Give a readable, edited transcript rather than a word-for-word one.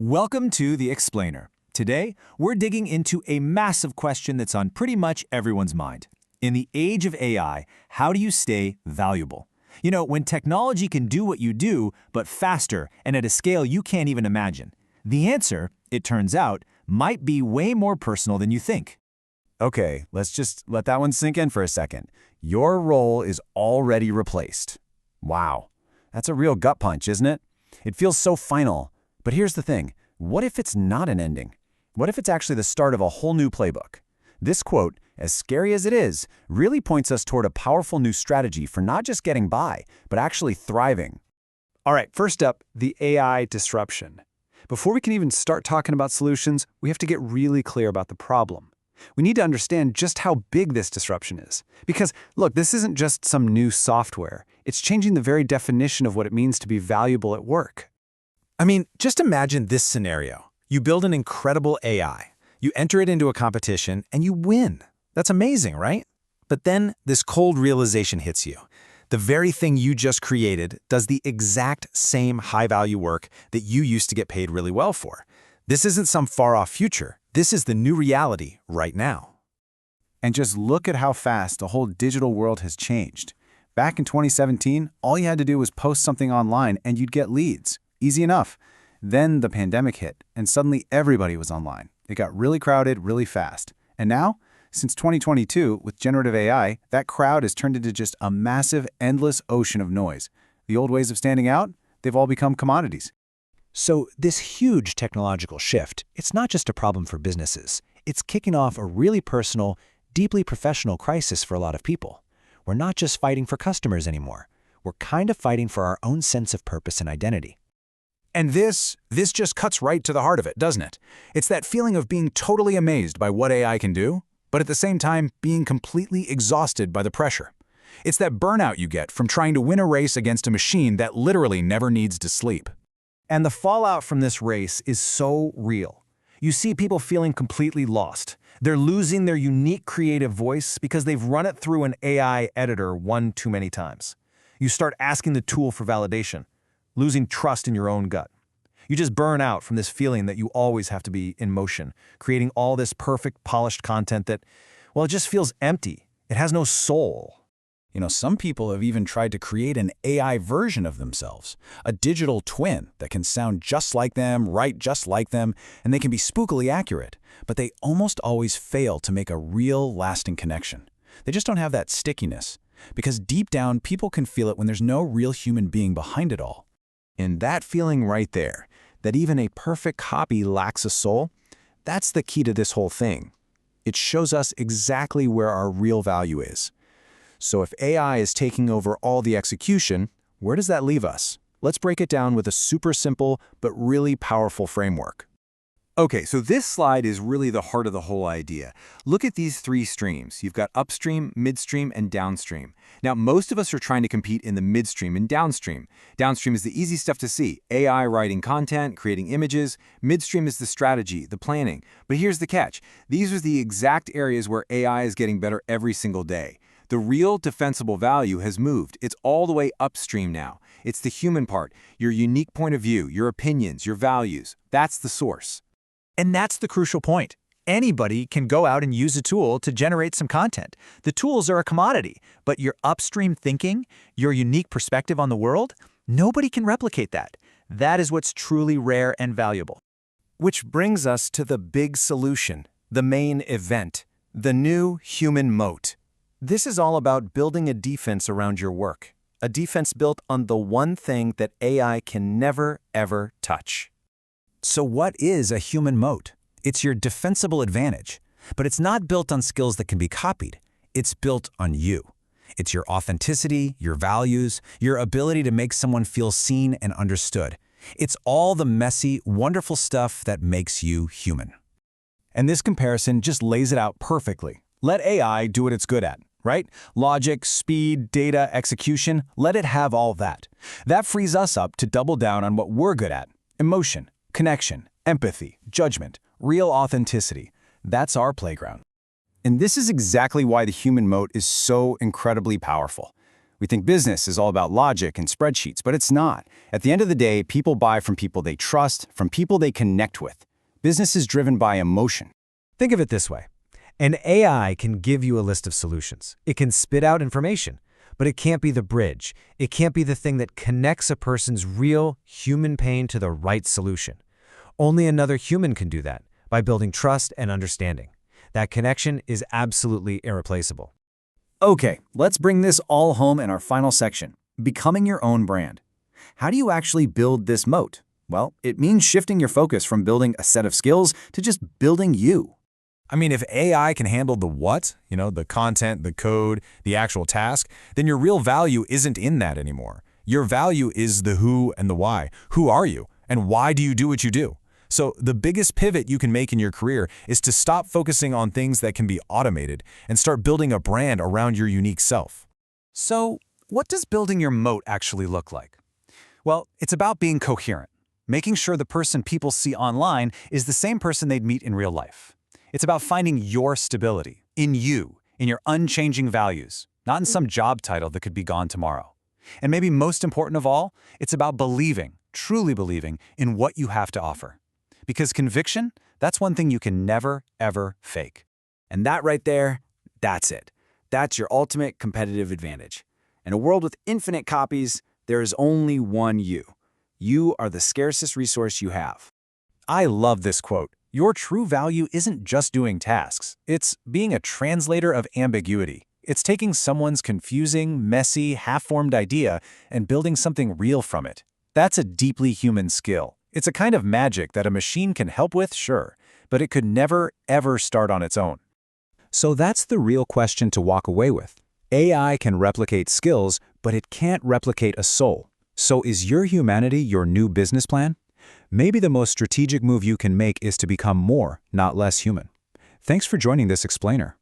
Welcome to The Explainer. Today, we're digging into a massive question that's on pretty much everyone's mind. In the age of AI, how do you stay valuable? You know, when technology can do what you do, but faster and at a scale you can't even imagine. The answer, it turns out, might be way more personal than you think. Okay, let's just let that one sink in for a second. Your role is already replaced. Wow, that's a real gut punch, isn't it? It feels so final. But here's the thing, what if it's not an ending? What if it's actually the start of a whole new playbook? This quote, as scary as it is, really points us toward a powerful new strategy for not just getting by, but actually thriving. All right, first up, the AI disruption. Before we can even start talking about solutions, we have to get really clear about the problem. We need to understand just how big this disruption is. Because, look, this isn't just some new software. It's changing the very definition of what it means to be valuable at work. I mean, just imagine this scenario. You build an incredible AI. You enter it into a competition, and you win. That's amazing, right? But then this cold realization hits you. The very thing you just created does the exact same high-value work that you used to get paid really well for. This isn't some far-off future. This is the new reality right now. And just look at how fast the whole digital world has changed. Back in 2017, all you had to do was post something online and you'd get leads. Easy enough. Then the pandemic hit, and suddenly everybody was online. It got really crowded really fast. And now, since 2022, with generative AI, that crowd has turned into just a massive, endless ocean of noise. The old ways of standing out, they've all become commodities. So this huge technological shift, it's not just a problem for businesses. It's kicking off a really personal, deeply professional crisis for a lot of people. We're not just fighting for customers anymore. We're kind of fighting for our own sense of purpose and identity. And this just cuts right to the heart of it, doesn't it? It's that feeling of being totally amazed by what AI can do, but at the same time being completely exhausted by the pressure. It's that burnout you get from trying to win a race against a machine that literally never needs to sleep. And the fallout from this race is so real. You see people feeling completely lost. They're losing their unique creative voice because they've run it through an AI editor one too many times. You start asking the tool for validation, losing trust in your own gut. You just burn out from this feeling that you always have to be in motion, creating all this perfect, polished content that, well, it just feels empty. It has no soul. You know, some people have even tried to create an AI version of themselves, a digital twin that can sound just like them, write just like them, and they can be spookily accurate, but they almost always fail to make a real, lasting connection. They just don't have that stickiness, because deep down, people can feel it when there's no real human being behind it all. And that feeling right there, that even a perfect copy lacks a soul, that's the key to this whole thing. It shows us exactly where our real value is. So if AI is taking over all the execution, where does that leave us? Let's break it down with a super simple but really powerful framework. Okay, so this slide is really the heart of the whole idea. Look at these three streams. You've got upstream, midstream, and downstream. Now, most of us are trying to compete in the midstream and downstream. Downstream is the easy stuff to see. AI writing content, creating images. Midstream is the strategy, the planning. But here's the catch. These are the exact areas where AI is getting better every single day. The real defensible value has moved. It's all the way upstream now. It's the human part, your unique point of view, your opinions, your values. That's the source. And that's the crucial point. Anybody can go out and use a tool to generate some content. The tools are a commodity, but your upstream thinking, your unique perspective on the world, nobody can replicate that. That is what's truly rare and valuable. Which brings us to the big solution, the main event, the new human moat. This is all about building a defense around your work, a defense built on the one thing that AI can never, ever touch. So what is a human moat? It's your defensible advantage, but it's not built on skills that can be copied. It's built on you. It's your authenticity, your values, your ability to make someone feel seen and understood. It's all the messy, wonderful stuff that makes you human. And this comparison just lays it out perfectly. Let AI do what it's good at, right? Logic, speed, data, execution, let it have all that. That frees us up to double down on what we're good at: emotion, connection, empathy, judgment, real authenticity. That's our playground. And this is exactly why the human moat is so incredibly powerful. We think business is all about logic and spreadsheets, but it's not. At the end of the day, people buy from people they trust, from people they connect with. Business is driven by emotion. Think of it this way. An AI can give you a list of solutions. It can spit out information, but it can't be the bridge. It can't be the thing that connects a person's real human pain to the right solution. Only another human can do that by building trust and understanding. That connection is absolutely irreplaceable. Okay, let's bring this all home in our final section, becoming your own brand. How do you actually build this moat? Well, it means shifting your focus from building a set of skills to just building you. I mean, if AI can handle the what, the content, the code, the actual task, then your real value isn't in that anymore. Your value is the who and the why. Who are you? And why do you do what you do? So the biggest pivot you can make in your career is to stop focusing on things that can be automated and start building a brand around your unique self. So, what does building your moat actually look like? Well, it's about being coherent, making sure the person people see online is the same person they'd meet in real life. It's about finding your stability, in you, in your unchanging values, not in some job title that could be gone tomorrow. And maybe most important of all, it's about believing, truly believing, in what you have to offer. Because conviction, that's one thing you can never, ever fake. And that right there, that's it. That's your ultimate competitive advantage. In a world with infinite copies, there is only one you. You are the scarcest resource you have. I love this quote. Your true value isn't just doing tasks. It's being a translator of ambiguity. It's taking someone's confusing, messy, half-formed idea and building something real from it. That's a deeply human skill. It's a kind of magic that a machine can help with, sure, but it could never, ever start on its own. So that's the real question to walk away with. AI can replicate skills, but it can't replicate a soul. So is your humanity your new business plan? Maybe the most strategic move you can make is to become more, not less human. Thanks for joining this explainer.